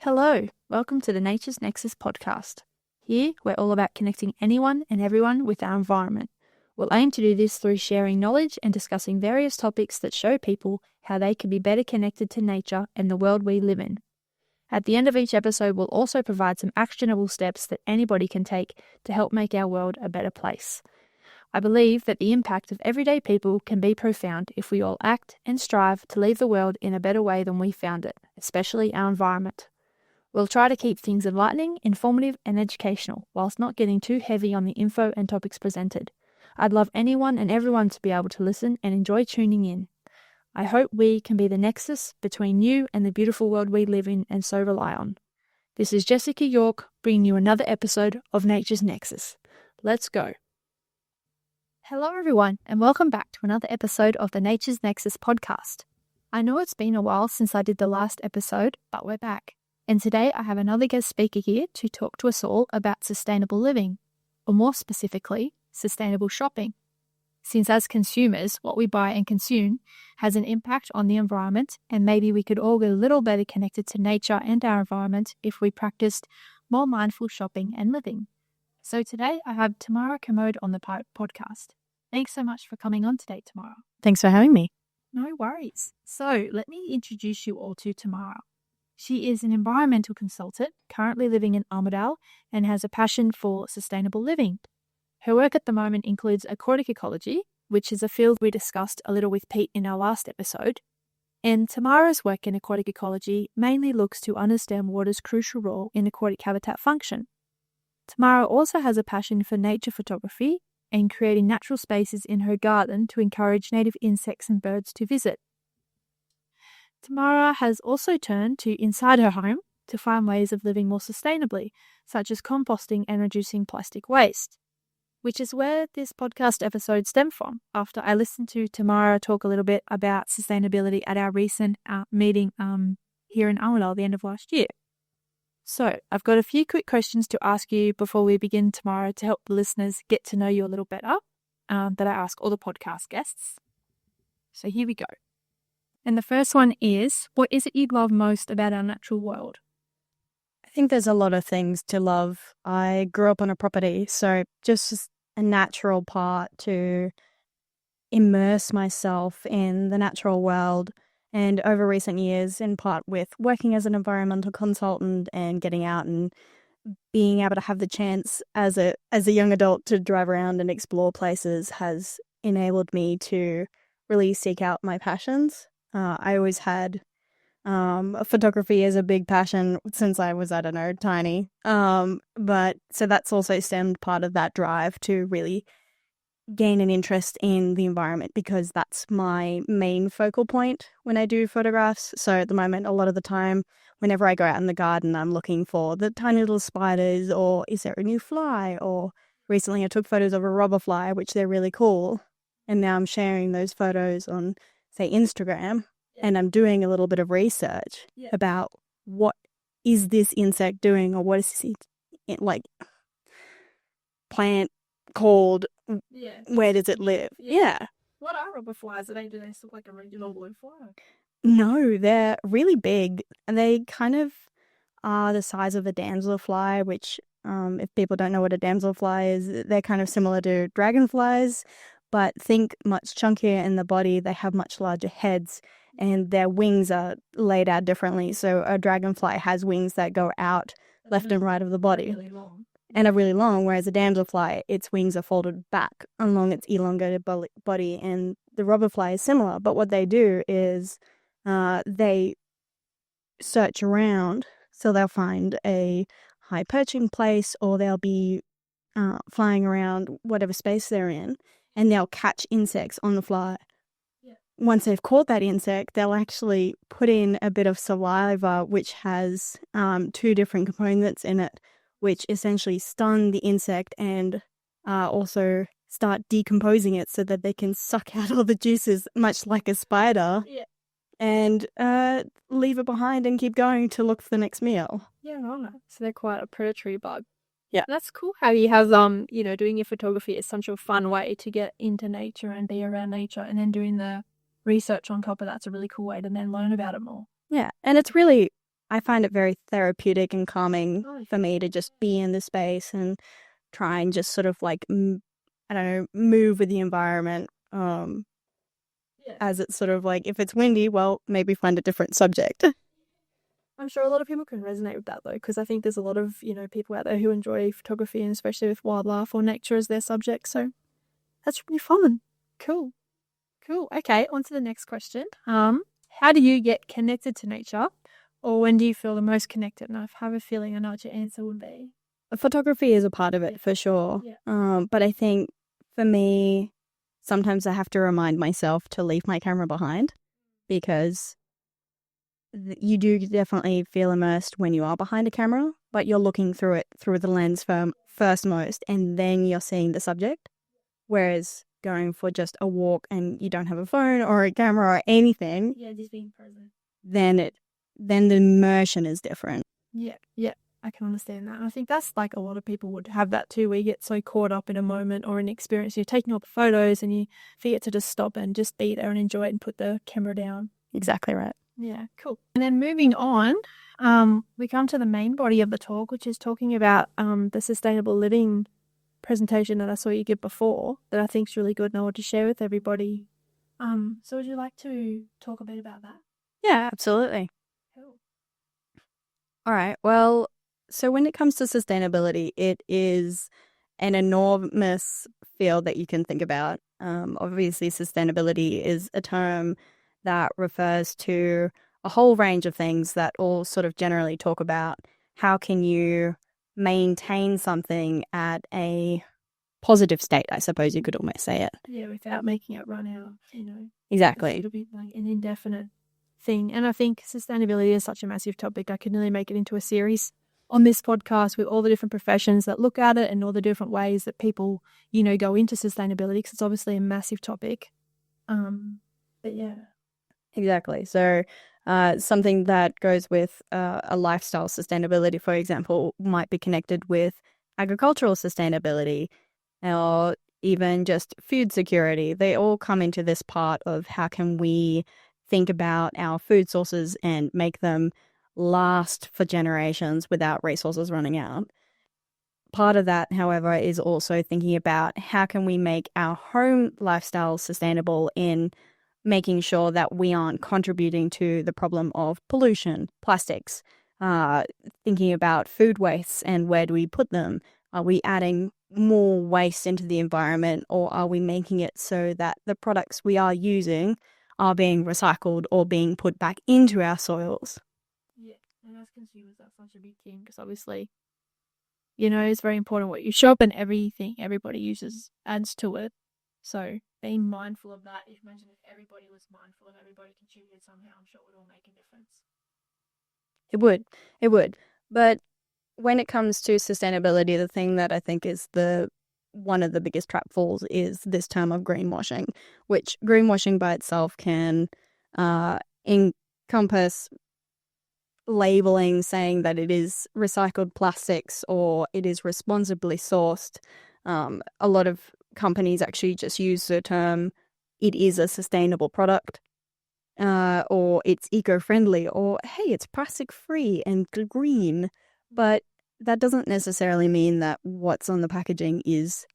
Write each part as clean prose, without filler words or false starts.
Hello, welcome to the Nature's Nexus podcast. Here, we're all about connecting anyone and everyone with our environment. We'll aim to do this through sharing knowledge and discussing various topics that show people how they can be better connected to nature and the world we live in. At the end of each episode, we'll also provide some actionable steps that anybody can take to help make our world a better place. I believe that the impact of everyday people can be profound if we all act and strive to leave the world in a better way than we found it, especially our environment. We'll try to keep things enlightening, informative, and educational, whilst not getting too heavy on the info and topics presented. I'd love anyone and everyone to be able to listen and enjoy tuning in. I hope we can be the nexus between you and the beautiful world we live in and so rely on. This is Jessica York, bringing you another episode of Nature's Nexus. Let's go. Hello everyone, and welcome back to another episode of the Nature's Nexus podcast. I know it's been a while since I did the last episode, but we're back. And today I have another guest speaker here to talk to us all about sustainable living, or more specifically, sustainable shopping. Since as consumers, what we buy and consume has an impact on the environment, and maybe we could all get a little better connected to nature and our environment if we practiced more mindful shopping and living. So today I have Tamara Kermode on the podcast. Thanks so much for coming on today, Tamara. Thanks for having me. No worries. So let me introduce you all to Tamara. She is an environmental consultant, currently living in Armidale, and has a passion for sustainable living. Her work at the moment includes aquatic ecology, which is a field we discussed a little with Pete in our last episode. And Tamara's work in aquatic ecology mainly looks to understand water's crucial role in aquatic habitat function. Tamara also has a passion for nature photography and creating natural spaces in her garden to encourage native insects and birds to visit. Tamara has also turned to inside her home to find ways of living more sustainably, such as composting and reducing plastic waste, which is where this podcast episode stemmed from after I listened to Tamara talk a little bit about sustainability at our recent meeting here in Armidale at the end of last year. So I've got a few quick questions to ask you before we begin tomorrow to help the listeners get to know you a little better that I ask all the podcast guests. So here we go. And the first one is, what is it you love most about our natural world? I think there's a lot of things to love. I grew up on a property, so just a natural part to immerse myself in the natural world. And over recent years, in part with working as an environmental consultant and getting out and being able to have the chance as a young adult to drive around and explore places has enabled me to really seek out my passions. I always had photography as a big passion since I was, tiny. But so that's also stemmed part of that drive to really gain an interest in the environment because that's my main focal point when I do photographs. So at the moment, a lot of the time, whenever I go out in the garden, I'm looking for the tiny little spiders or is there a new fly? Or recently I took photos of a robber fly, which they're really cool. And now I'm sharing those photos on, say, Instagram, and I'm doing a little bit of research about what is this insect doing or what is this plant called, where does it live? Yeah. What are robber flies? Do they look like a regular blue fly? No, they're really big. And they kind of are the size of a damselfly, which if people don't know what a damselfly is, they're kind of similar to dragonflies, but think much chunkier in the body. They have much larger heads and their wings are laid out differently. So a dragonfly has wings that go out left and right of the body. Really long. And are really long, whereas a damselfly, its wings are folded back along its elongated body. And the robberfly is similar, but what they do is they search around. So they'll find a high perching place or they'll be flying around whatever space they're in. And they'll catch insects on the fly. Yeah. Once they've caught that insect, they'll actually put in a bit of saliva, which has 2 different components in it, which essentially stun the insect and also start decomposing it so that they can suck out all the juices, much like a spider, and leave it behind and keep going to look for the next meal. Yeah, right. So they're quite a predatory bug. Yeah. That's cool how you have, doing your photography is such a fun way to get into nature and be around nature, and then doing the research on top of that's a really cool way to then learn about it more. Yeah, and it's really I find it very therapeutic and calming Oh, for me to just be in the space and try and just sort of like, I don't know, move with the environment. yeah. As it's sort of like, if it's windy, well, maybe find a different subject. I'm sure a lot of people can resonate with that though, because I think there's a lot of, people out there who enjoy photography and especially with wildlife or nature as their subject. So that's really fun. Cool. Cool. Okay, on to the next question. How do you get connected to nature? Or when do you feel the most connected? And I have a feeling I know what your answer would be. Photography is a part of it for sure. Yeah. But I think for me, sometimes I have to remind myself to leave my camera behind because you do definitely feel immersed when you are behind a camera, but you're looking through it through the lens first most, and then you're seeing the subject. Whereas going for just a walk and you don't have a phone or a camera or anything, Yeah, just being present. then the immersion is different. Yeah, yeah, I can understand that. And I think that's like a lot of people would have that too, where you get so caught up in a moment or an experience. You're taking all the photos and you forget to just stop and just be there and enjoy it and put the camera down. Exactly right. Yeah, cool. And then moving on, we come to the main body of the talk, which is talking about the sustainable living presentation that I saw you give before that I think is really good and I want to share with everybody. So would you like to talk a bit about that? Yeah, absolutely. Cool. All right. Well, so when it comes to sustainability, it is an enormous field that you can think about. Obviously, sustainability is a term that refers to a whole range of things that all sort of generally talk about how can you maintain something at a positive state, I suppose you could almost say it. Yeah, without making it run out, Exactly. it'll be like an indefinite thing. And I think sustainability is such a massive topic. I could nearly make it into a series on this podcast with all the different professions that look at it and all the different ways that people, go into sustainability because it's obviously a massive topic. But yeah. Exactly. So, something that goes with a lifestyle sustainability, for example, might be connected with agricultural sustainability or even just food security. They all come into this part of how can we think about our food sources and make them last for generations without resources running out. Part of that, however, is also thinking about how can we make our home lifestyle sustainable in making sure that we aren't contributing to the problem of pollution, plastics, thinking about food wastes and where do we put them? Are we adding more waste into the environment or are we making it so that the products we are using are being recycled or being put back into our soils? Yeah, and as consumers, that's such a big thing because obviously, it's very important what you shop and everything everybody uses adds to it. So being mindful of that, imagine if everybody was mindful and everybody contributed somehow, I'm sure it would all make a difference. It would. It would. But when it comes to sustainability, the thing that I think is the one of the biggest trapfalls is this term of greenwashing, which greenwashing by itself can encompass labeling saying that it is recycled plastics or it is responsibly sourced. A lot of companies actually just use the term it is a sustainable product. Or it's eco-friendly, or hey, it's plastic-free and green. But that doesn't necessarily mean that what's on the packaging is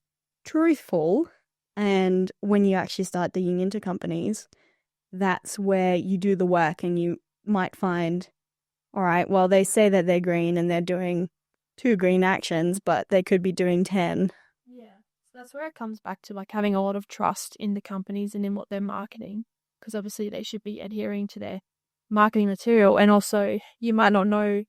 truthful. And when you actually start digging into companies, that's where you do the work and you might find, all right, well, they say that they're green and they're doing 2 green actions, but they could be doing 10. Yeah. So that's where it comes back to like having a lot of trust in the companies and in what they're marketing. Because obviously they should be adhering to their marketing material. And also you might not know,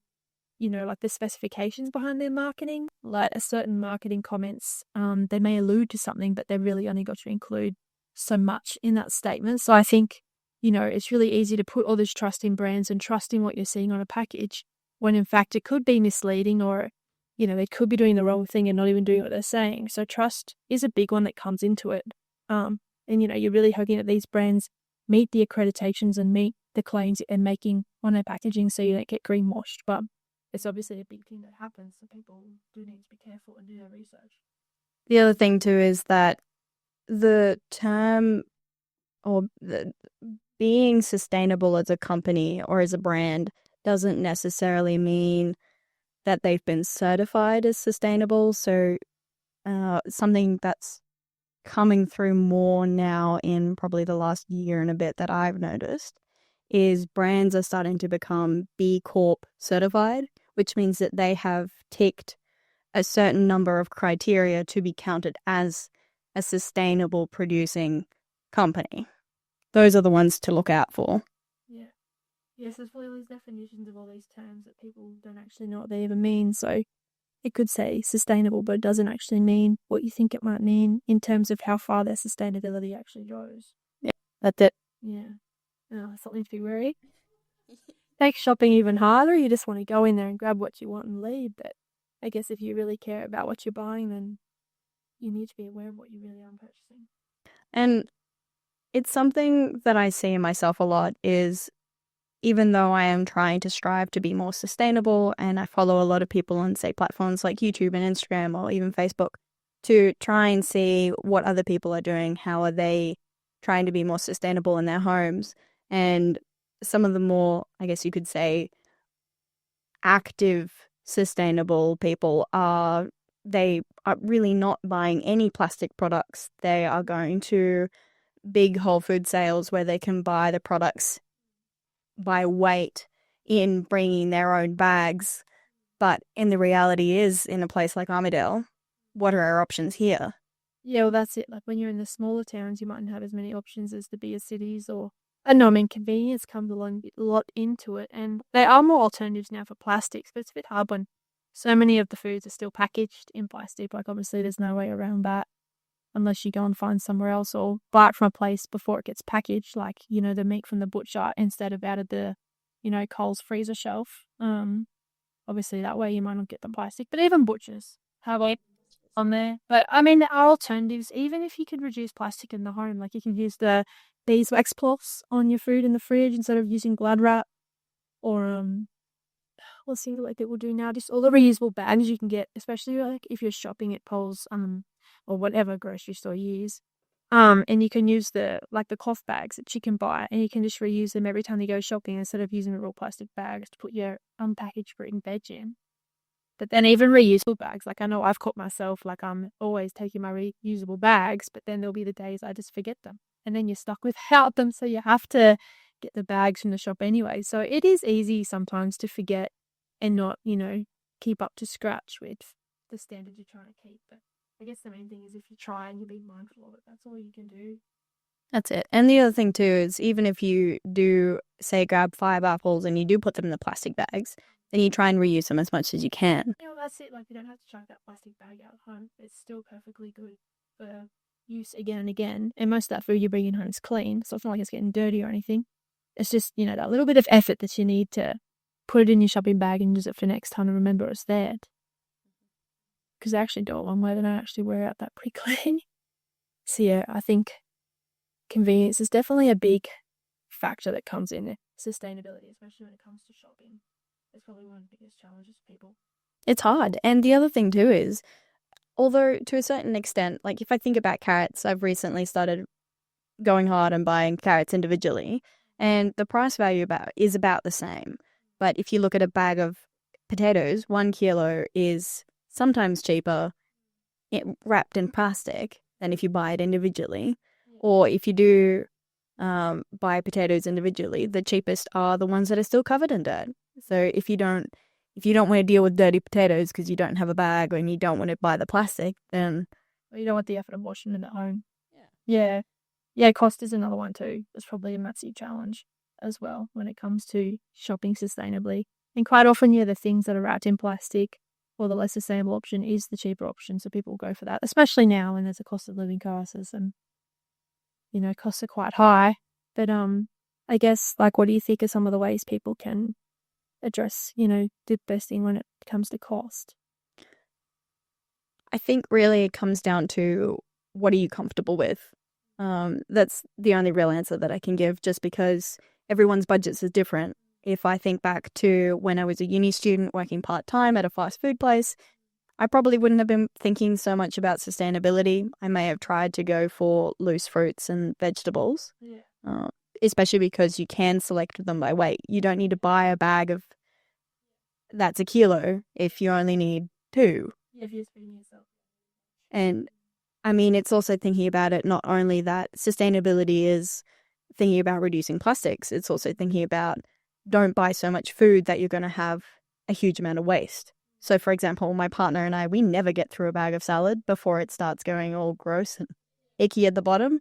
like the specifications behind their marketing. Like a certain marketing comments, they may allude to something, but they're really only got to include so much in that statement. So I think, it's really easy to put all this trust in brands and trust in what you're seeing on a package when in fact it could be misleading or, they could be doing the wrong thing and not even doing what they're saying. So trust is a big one that comes into it. And, you're really hoping that these brands meet the accreditations and meet the claims that they're making on their packaging so you don't get greenwashed. But it's obviously a big thing that happens, so people do need to be careful and do their research. The other thing too is that the term or being sustainable as a company or as a brand doesn't necessarily mean that they've been certified as sustainable. So something that's coming through more now in probably the last year and a bit that I've noticed is brands are starting to become B Corp certified, which means that they have ticked a certain number of criteria to be counted as a sustainable producing company. Those are the ones to look out for. Yeah. Yes, there's probably all these definitions of all these terms that people don't actually know what they even mean. So it could say sustainable, but it doesn't actually mean what you think it might mean in terms of how far their sustainability actually goes. Yeah, that's it. Yeah. Something to be wary. Makes shopping even harder. You just want to go in there and grab what you want and leave. But I guess if you really care about what you're buying, then you need to be aware of what you really are purchasing. And it's something that I see in myself a lot is even though I am trying to strive to be more sustainable and I follow a lot of people on, say, platforms like YouTube and Instagram or even Facebook to try and see what other people are doing, how are they trying to be more sustainable in their homes. And some of the more, I guess you could say, active, sustainable people they are really not buying any plastic products. They are going to big Whole Food sales where they can buy the products by weight in bringing their own bags. But in the reality is, in a place like Armidale, what are our options here? Yeah, well, that's it. Like when you're in the smaller towns, you mightn't have as many options as the bigger cities, or I know, I mean, convenience comes along a lot into it, and there are more alternatives now for plastics, but it's a bit hard when so many of the foods are still packaged in plastic. Like obviously, there's no way around that unless you go and find somewhere else or buy it from a place before it gets packaged, like, you know, the meat from the butcher instead of out of the, you know, Coles freezer shelf. Obviously that way you might not get the plastic, but even butchers have it on there. But I mean, there are alternatives, even if you could reduce plastic in the home, like you can use the beeswax cloths on your food in the fridge instead of using Glad wrap or what's the other way people do now? Just all the reusable bags you can get, especially like if you're shopping at Coles, or whatever grocery store you use. And you can use the cloth bags that you can buy, and you can just reuse them every time you go shopping instead of using the real plastic bags to put your unpackaged fruit and veg in. But then even reusable bags, like I know I've caught myself, like I'm always taking my reusable bags, but then there'll be the days I just forget them, and then you're stuck without them, so you have to get the bags from the shop anyway. So it is easy sometimes to forget and not, you know, keep up to scratch with the standards you're trying to keep. But I guess the main thing is if you try and you're being mindful of it, that's all you can do. That's it. And the other thing too is even if you do, say, grab 5 apples and you do put them in the plastic bags, then you try and reuse them as much as you can. Yeah, well, that's it. Like, you don't have to chuck that plastic bag out at home. It's still perfectly good for use again and again. And most of that food you're bringing home is clean, so it's not like it's getting dirty or anything. It's just, you know, that little bit of effort that you need to put it in your shopping bag and use it for next time and remember it's there. Because I actually do it one way, then I actually wear out that quickly. So yeah, I think convenience is definitely a big factor that comes in sustainability, especially when it comes to shopping. It's probably one of the biggest challenges for people. It's hard. And the other thing too is, although to a certain extent, like if I think about carrots, I've recently started going hard and buying carrots individually, and the price value is about the same. But if you look at a bag of potatoes, 1 kilo is sometimes cheaper wrapped in plastic than if you buy it individually. Or if you do buy potatoes individually, the cheapest are the ones that are still covered in dirt. So if you don't want to deal with dirty potatoes because you don't have a bag and you don't want to buy the plastic, then you don't want the effort of washing them at home. Yeah, cost is another one too. It's probably a massive challenge as well when it comes to shopping sustainably. And quite often, yeah, the things that are wrapped in plastic or the less sustainable option is the cheaper option, so people go for that, especially now when there's a cost of living crisis and, you know, costs are quite high. But I guess, like, what do you think are some of the ways people can address, you know, the best thing when it comes to cost? I think really it comes down to what are you comfortable with? That's the only real answer that I can give, just because everyone's budgets is different. If I think back to when I was a uni student working part-time at a fast food place, I probably wouldn't have been thinking so much about sustainability. I may have tried to go for loose fruits and vegetables. Yeah. especially because you can select them by weight. You don't need to buy a bag of that's a kilo if you only need 2. Yeah, if you're feeding yourself. And I mean, it's also thinking about it, not only that sustainability is thinking about reducing plastics, it's also thinking about don't buy so much food that you're going to have a huge amount of waste. So, for example, my partner and I, we never get through a bag of salad before it starts going all gross and icky at the bottom.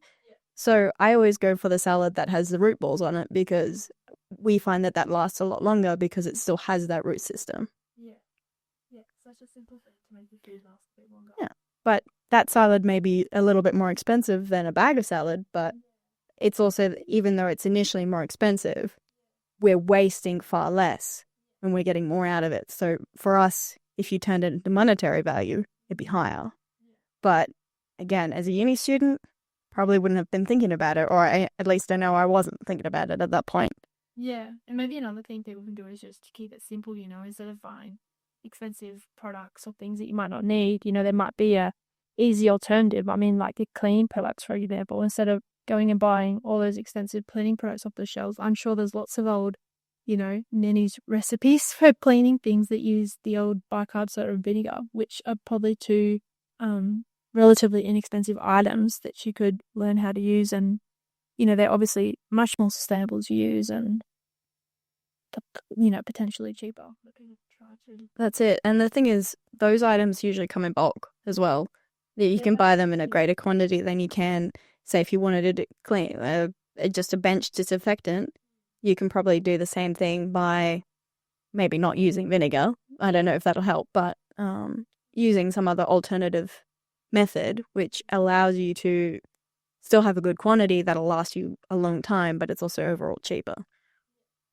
So I always go for the salad that has the root balls on it because we find that that lasts a lot longer because it still has that root system. Yeah. Yeah, such a simple thing to make the food last a bit longer. Yeah. But that salad may be a little bit more expensive than a bag of salad, but it's also, even though it's initially more expensive, we're wasting far less and we're getting more out of it. So for us, if you turned it into monetary value, it'd be higher. But again, as a uni student, probably wouldn't have been thinking about it, or at least I know I wasn't thinking about it at that point. Yeah, and maybe another thing people can do is just to keep it simple, instead of buying expensive products or things that you might not need. There might be a easy alternative. I mean, like the cleaning products, for example, instead of going and buying all those expensive cleaning products off the shelves, I'm sure there's lots of old, nanny's recipes for cleaning things that use the old bicarb soda and vinegar, which are probably two relatively inexpensive items that you could learn how to use, and they're obviously much more sustainable to use and potentially cheaper. That's it. And the thing is, those items usually come in bulk as well. You can buy them in a greater quantity than you can, say, if you wanted to clean just a bench disinfectant. You can probably do the same thing by maybe not using vinegar. I don't know if that'll help, but using some other alternative method, which allows you to still have a good quantity that'll last you a long time, but it's also overall cheaper.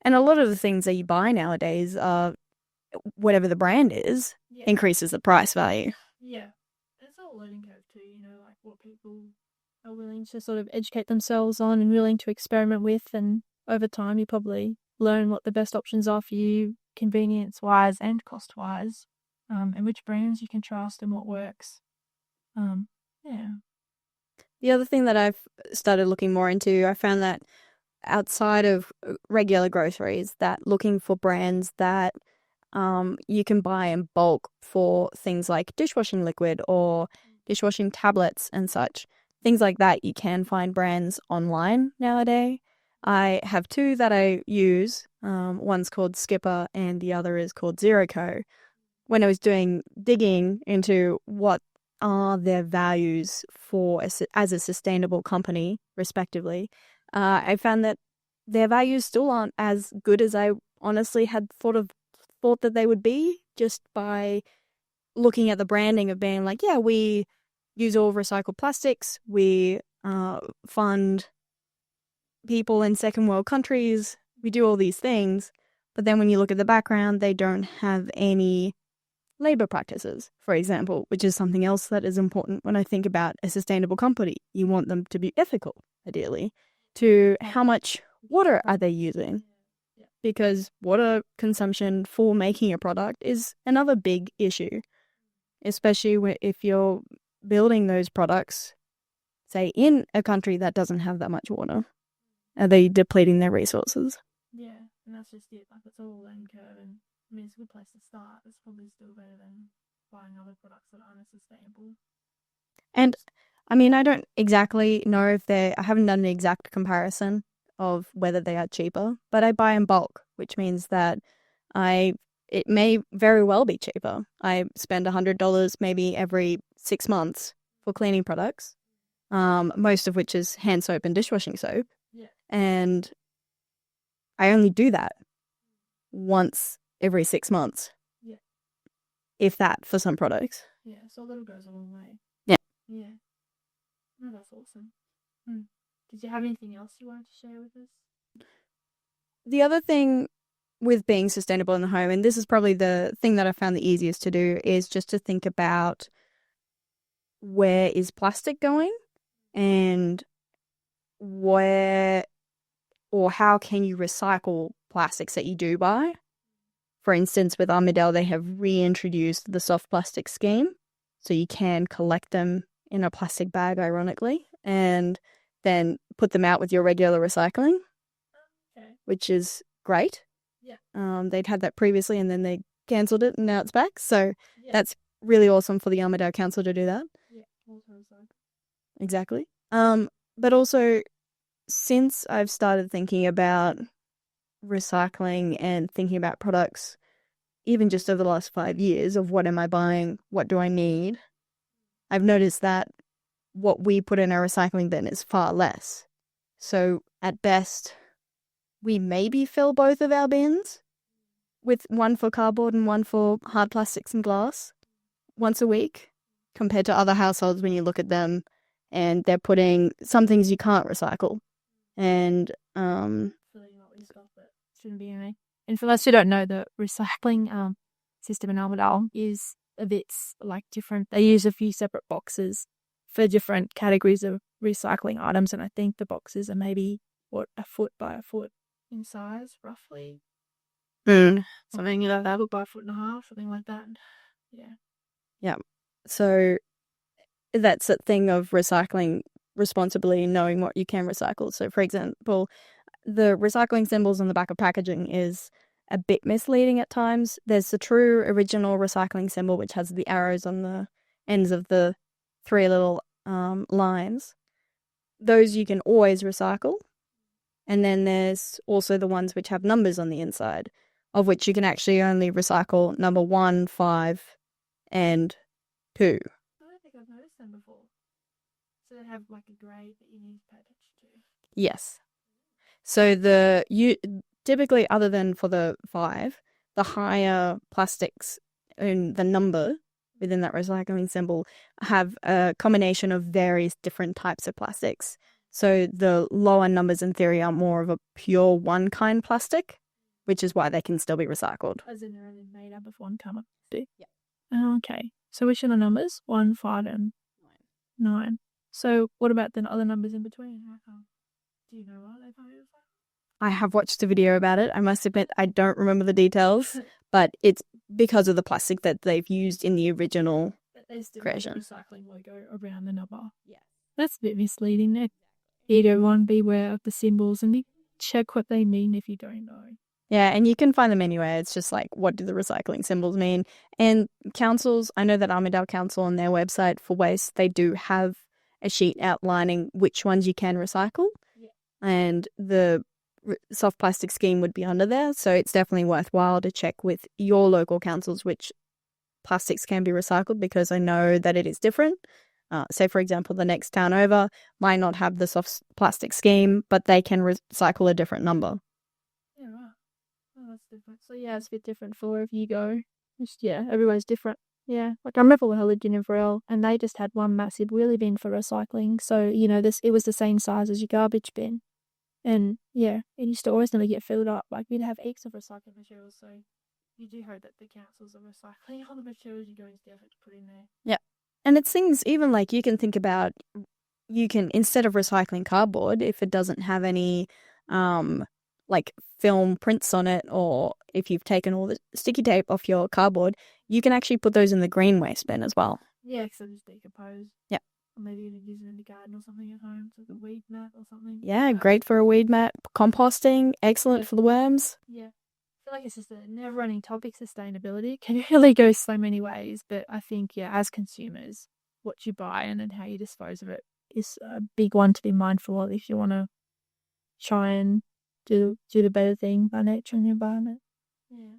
And a lot of the things that you buy nowadays are, whatever the brand is, increases the price value. Yeah. It's all learning curve too, like what people are willing to sort of educate themselves on and willing to experiment with, and over time you probably learn what the best options are for you, convenience-wise and cost-wise, and which brands you can trust and what works. Yeah. The other thing that I've started looking more into, I found that outside of regular groceries, that looking for brands that you can buy in bulk for things like dishwashing liquid or dishwashing tablets and such. Things like that, you can find brands online nowadays. I have 2 that I use. One's called Skipper and the other is called Zero Co. When I was doing digging into what are their values for as a sustainable company, respectively, I found that their values still aren't as good as I honestly had thought that they would be, just by looking at the branding of being like, yeah, we use all recycled plastics, we fund people in second world countries, we do all these things, but then when you look at the background, they don't have any labor practices, for example, which is something else that is important when I think about a sustainable company. You want them to be ethical, ideally, to how much water are they using, because water consumption for making a product is another big issue, especially if you're building those products, say, in a country that doesn't have that much water. Are they depleting their resources? Yeah, and that's just it. Like, it's all learning curve, and I mean, it's a good place to start. It's probably still better than buying other products that aren't as sustainable. And I mean, I don't exactly know if I haven't done an exact comparison of whether they are cheaper, but I buy in bulk, which means that it may very well be cheaper. I spend $100 maybe every 6 months for cleaning products, most of which is hand soap and dishwashing soap. Yeah. And I only do that once every 6 months. Yeah. If that, for some products. Yeah, so a little goes a long way. Yeah. Yeah. No, that's awesome. Did you have anything else you wanted to share with us? The other thing with being sustainable in the home, and this is probably the thing that I found the easiest to do, is just to think about where is plastic going and where or how can you recycle plastics that you do buy. For instance, with Armadale, they have reintroduced the soft plastic scheme, so you can collect them in a plastic bag, ironically, and then put them out with your regular recycling. which is great. Yeah. They'd had that previously and then they cancelled it and now it's back. So Yeah. that's really awesome for the Armidale Council to do that. Yeah. Also, Exactly. But also, since I've started thinking about recycling and thinking about products, even just over the last 5 years of what am I buying, what do I need, I've noticed that what we put in our recycling bin is far less. So at best, we maybe fill both of our bins with one for cardboard and one for hard plastics and glass once a week, compared to other households when you look at them and they're putting some things you can't recycle. And shouldn't be any. And for those who don't know, the recycling system in Armidale is a bit like different. They use a few separate boxes for different categories of recycling items, and I think the boxes are maybe a foot by a foot in size, roughly. Something like that, by a foot and a half, something like that. Yeah. Yeah. So that's a thing of recycling responsibly, knowing what you can recycle. So, for example, the recycling symbols on the back of packaging is a bit misleading at times. There's the true original recycling symbol, which has the arrows on the ends of the 3 little lines. Those you can always recycle. And then there's also the ones which have numbers on the inside, of which you can actually only recycle number 1, 5, and 2. I don't think I've noticed them before. So they have like a grade that you need to pay attention to. Yes. So typically, other than for the 5, the higher plastics in the number within that recycling symbol have a combination of various different types of plastics. So the lower numbers in theory are more of a pure one kind plastic, which is why they can still be recycled. As in they're only made up of one kind of plastic? Yeah. Oh, okay. So which are the numbers? 1, 5, and 9. So what about the other numbers in between? How come? Do you know why they pay us? I have watched a video about it. I must admit I don't remember the details, but it's because of the plastic that they've used in the original creation. The recycling logo around the number. Yeah. That's a bit misleading there. Everyone beware of the symbols and check what they mean if you don't know. Yeah, and you can find them anywhere. It's just like, what do the recycling symbols mean? And councils, I know that Armidale Council on their website for waste, they do have a sheet outlining which ones you can recycle. Yeah. And the soft plastic scheme would be under there. So it's definitely worthwhile to check with your local councils which plastics can be recycled, because I know that it is different. Say, for example, the next town over might not have the soft plastic scheme, but they can recycle a different number. Yeah, right. Oh, that's different. So, yeah, it's a bit different for wherever you go. Just, yeah, everywhere's different. Yeah. Like, I remember when I lived in Inverell, and they just had one massive wheelie bin for recycling. So, you know, it was the same size as your garbage bin. And, yeah, it used to always nearly get filled up. Like, we'd have heaps of recycled materials. So, you do hope that the councils are recycling all the materials you go into the effort to put in there. Yeah. And it's things even like you can think about, you can, instead of recycling cardboard, if it doesn't have any like film prints on it, or if you've taken all the sticky tape off your cardboard, you can actually put those in the green waste bin as well. Yeah, because they just decompose. Yeah. Or maybe you can use it in the garden or something at home, so the weed mat or something. Yeah, great for a weed mat. Composting, excellent for the worms. Yeah. I feel like it's just a never-running topic, sustainability. It can really go so many ways, but I think, yeah, as consumers, what you buy and how you dispose of it is a big one to be mindful of if you want to try and do the better thing by nature and the environment. Yeah.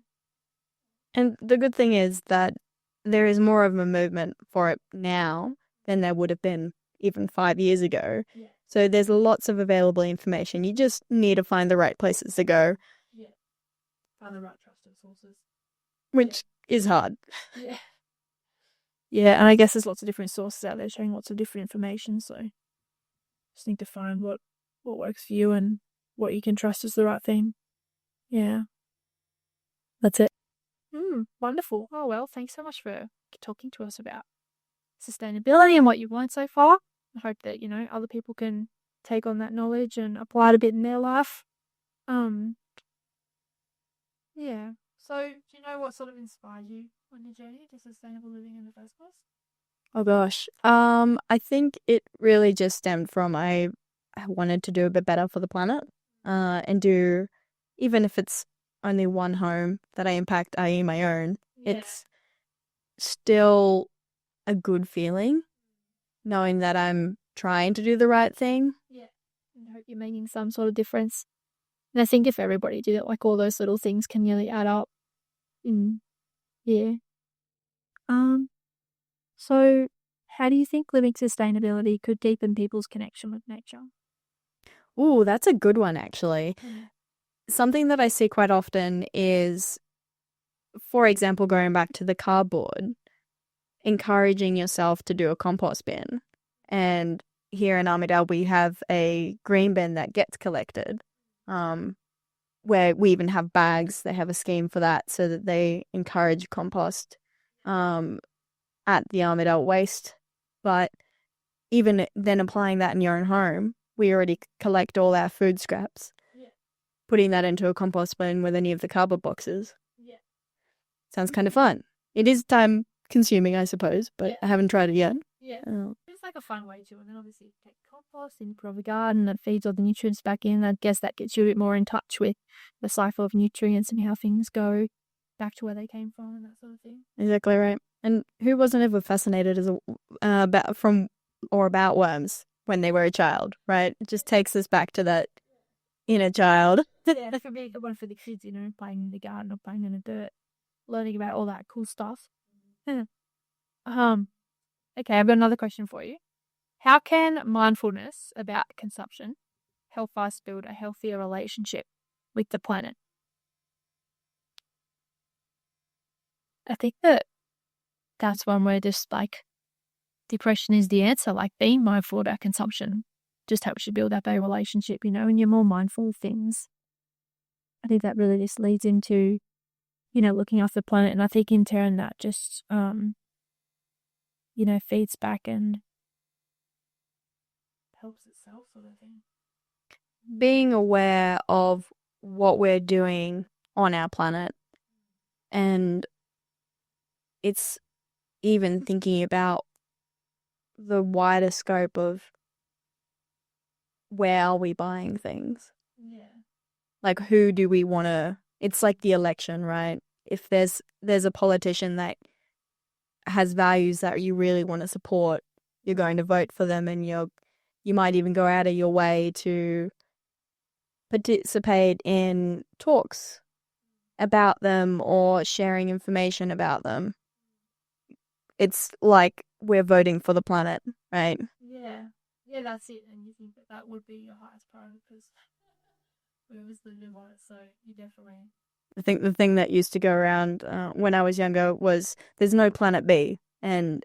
And the good thing is that there is more of a movement for it now than there would have been even 5 years ago. Yeah. So there's lots of available information. You just need to find the right places to go. Yeah. Find the right trusted sources. Which is hard. Yeah. Yeah, and I guess there's lots of different sources out there showing lots of different information, so just need to find what works for you and what you can trust is the right thing. Yeah. That's it. Wonderful. Oh, well, thanks so much for talking to us about sustainability and what you've learned so far. I hope that, you know, other people can take on that knowledge and apply it a bit in their life. Yeah. So, do you know what sort of inspired you on your journey to sustainable living in the first place? Oh gosh. I think it really just stemmed from I wanted to do a bit better for the planet, and do even if it's only one home that I impact, i.e. my own, it's still a good feeling knowing that I'm trying to do the right thing. Yeah. And I hope you're making some sort of difference. And I think if everybody did it, like all those little things can really add up. Yeah. So how do you think living sustainability could deepen people's connection with nature? Ooh, that's a good one, actually. Something that I see quite often is, for example, going back to the cardboard, encouraging yourself to do a compost bin. And here in Armidale, we have a green bin that gets collected, where we even have bags. They have a scheme for that so that they encourage compost at the Armidale waste. But even then applying that in your own home, we already collect all our food scraps. Putting that into a compost bin with any of the cardboard boxes. Sounds kind of fun. It is time consuming, I suppose, but I haven't tried it yet. It's like a fun way to, and then obviously you take compost and you put it in the garden that feeds all the nutrients back in. I guess that gets you a bit more in touch with the cycle of nutrients and how things go back to where they came from and that sort of thing. Exactly right. And who wasn't ever fascinated about worms when they were a child, right? It just takes us back to that inner child. Yeah, that could be a good one for the kids, playing in the garden or playing in the dirt, learning about all that cool stuff. Yeah. Okay, I've got another question for you. How can mindfulness about consumption help us build a healthier relationship with the planet? I think that's one where just like depression is the answer, like being mindful about consumption just helps you build up a relationship, and you're more mindful of things. I think that really just leads into, looking after the planet. And I think in turn that just, feeds back and helps itself sort of thing. Being aware of what we're doing on our planet, and it's even thinking about the wider scope of where are we buying things? Yeah. Like, who do we want to... It's like the election, right? If there's a politician that has values that you really want to support, you're going to vote for them, and you might even go out of your way to participate in talks about them or sharing information about them. It's like we're voting for the planet, right? Yeah. Yeah, that's it. And you think that would be your highest priority because whoever's the new one, so you definitely... I think the thing that used to go around when I was younger was there's no planet B, and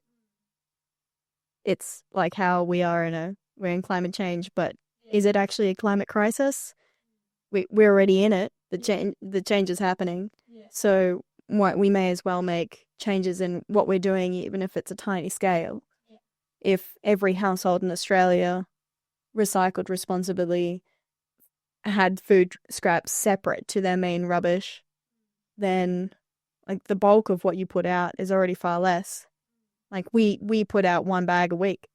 it's like how we're in climate change, but is it actually a climate crisis? We're already in it. The change is happening. So we may as well make changes in what we're doing, even if it's a tiny scale. If every household in Australia recycled responsibly, had food scraps separate to their main rubbish, then like the bulk of what you put out is already far less. Like we put out 1 bag a week.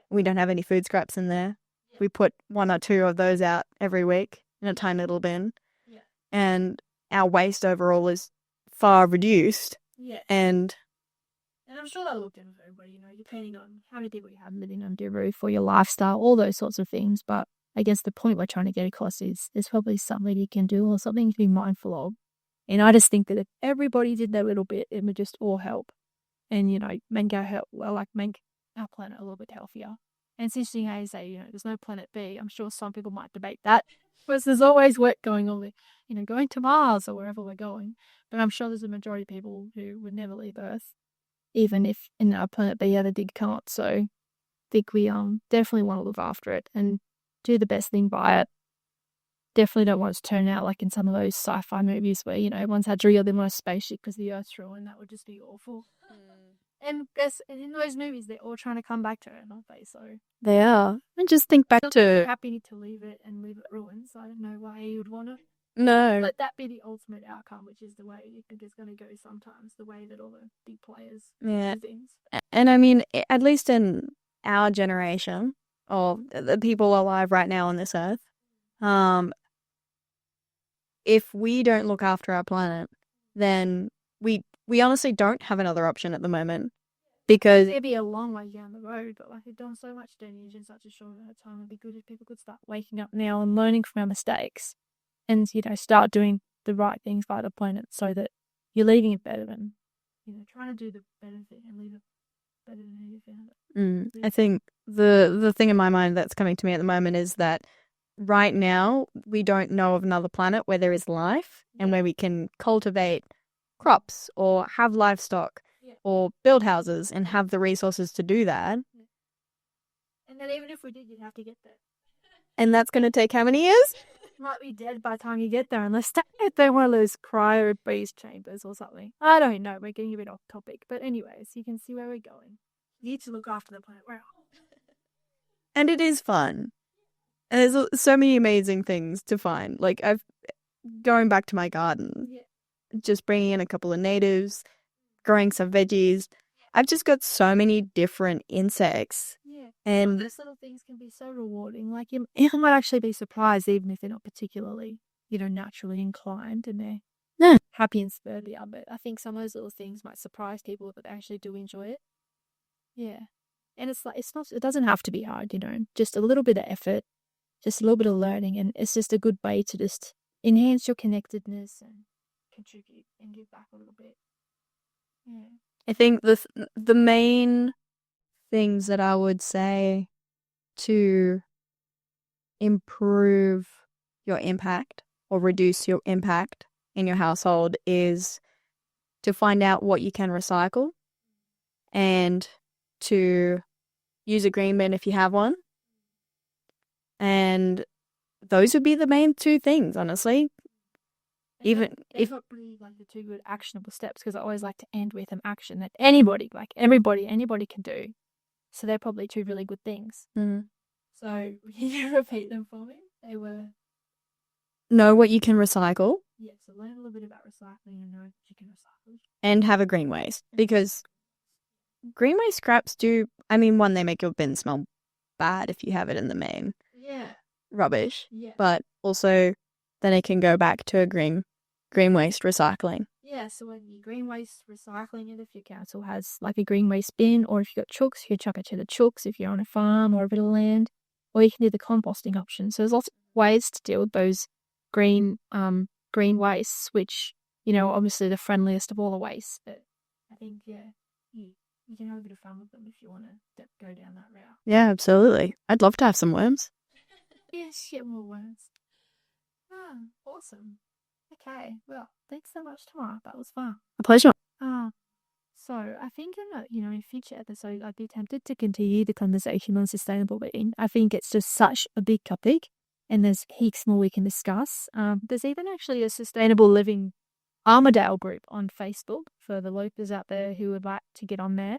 We don't have any food scraps in there. We put 1 or 2 of those out every week in a tiny little bin. And our waste overall is far reduced. And I'm sure that looked into everybody, depending on how many people you have living under your roof or your lifestyle, all those sorts of things. But I guess the point we're trying to get across is there's probably something you can do or something to be mindful of. And I just think that if everybody did their little bit, it would just all help. And, make our planet a little bit healthier. And it's interesting how you say, there's no planet B. I'm sure some people might debate that. Because there's always work going on with, going to Mars or wherever we're going. But I'm sure there's a majority of people who would never leave Earth, even if in our planet B ever did come up. So I think we definitely want to look after it and do the best thing by it. Definitely don't want it to turn out like in some of those sci-fi movies where, everyone's had to live on a spaceship because the Earth's ruined. That would just be awful. And in those movies, they're all trying to come back to it, aren't they? So they are. And just think back to... happy to leave it and leave it ruined. So I don't know why you would want to. No. Let that be the ultimate outcome, which is the way you think it's going to go sometimes, the way that all the big players do things. And I mean, at least in our generation, or the people alive right now on this earth, if we don't look after our planet, then we honestly don't have another option at the moment. Because it'd be a long way down the road, but like we've done so much damage in such a short amount of time, it'd be good if people could start waking up now and learning from our mistakes, and start doing the right things by the planet, so that you're leaving it better than trying to do the better thing and leave it better than how you found it. I think the thing in my mind that's coming to me at the moment is that right now we don't know of another planet where there is life and where we can cultivate crops or have livestock. Or build houses and have the resources to do that. And then even if we did, you'd have to get there. And that's going to take how many years? You might be dead by the time you get there, unless they're one of those cryo-based chambers or something. I don't know. We're getting a bit off topic. But anyways, you can see where we're going. You need to look after the planet. Wow. And it is fun. And there's so many amazing things to find. Like, going back to my garden, just bringing in a couple of natives, growing some veggies. I've just got so many different insects. Yeah. And those little things can be so rewarding. Like you might actually be surprised, even if they're not particularly, naturally inclined and they're happy and spurred out. But I think some of those little things might surprise people that actually do enjoy it. Yeah. And it doesn't have to be hard, just a little bit of effort, just a little bit of learning. And it's just a good way to just enhance your connectedness and contribute and give back a little bit. Yeah. I think the main things that I would say to improve your impact or reduce your impact in your household is to find out what you can recycle and to use a green bin if you have one. And those would be the main two things, honestly. Even if not really like the two good actionable steps, because I always like to end with an action that anybody can do. So they're probably two really good things. Mm-hmm. So can you repeat them for me? They were know what you can recycle. Yeah, so learn a little bit about recycling and know what you can recycle. And have a green waste, because green waste scraps one, they make your bin smell bad if you have it in the main. Yeah. Rubbish. Yeah. But also then it can go back to a green waste recycling. Yeah, so when you green waste recycling it, if your council has like a green waste bin, or if you've got chooks, you can chuck it to the chooks if you're on a farm or a bit of land, or you can do the composting option. So there's lots of ways to deal with those green wastes, which, obviously the friendliest of all the wastes. But I think, you can have a bit of fun with them if you want to go down that route. Yeah, absolutely. I'd love to have some worms. Yes, get more worms. Awesome. Okay, well, thanks so much, Tamara. That was fun. A pleasure. So I think in future episodes, I'd be tempted to continue the conversation on sustainable living. I think it's just such a big topic, and there's heaps more we can discuss. There's even actually a sustainable living Armadale group on Facebook for the lopers out there who would like to get on there.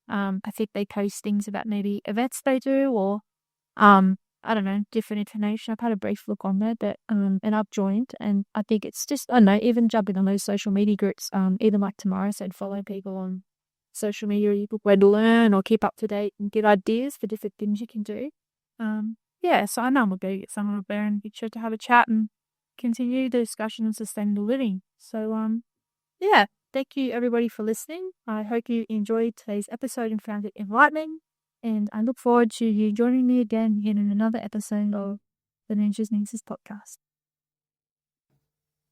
I think they post things about maybe events they do, or I don't know, different information. I've had a brief look on there, but and I've joined, and I think it's just, I don't know, even jumping on those social media groups, even like Tamara said, follow people on social media, where to learn or keep up to date and get ideas for different things you can do. So I know I'm going to get someone up there and be sure to have a chat and continue the discussion on sustainable living. So, thank you everybody for listening. I hope you enjoyed today's episode and found it enlightening. And I look forward to you joining me again in another episode of the Nature's Nexus podcast.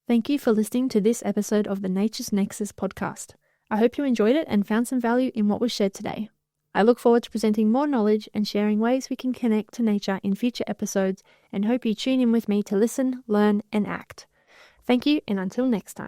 Thank you for listening to this episode of the Nature's Nexus podcast. I hope you enjoyed it and found some value in what was shared today. I look forward to presenting more knowledge and sharing ways we can connect to nature in future episodes, and hope you tune in with me to listen, learn, and act. Thank you, and until next time.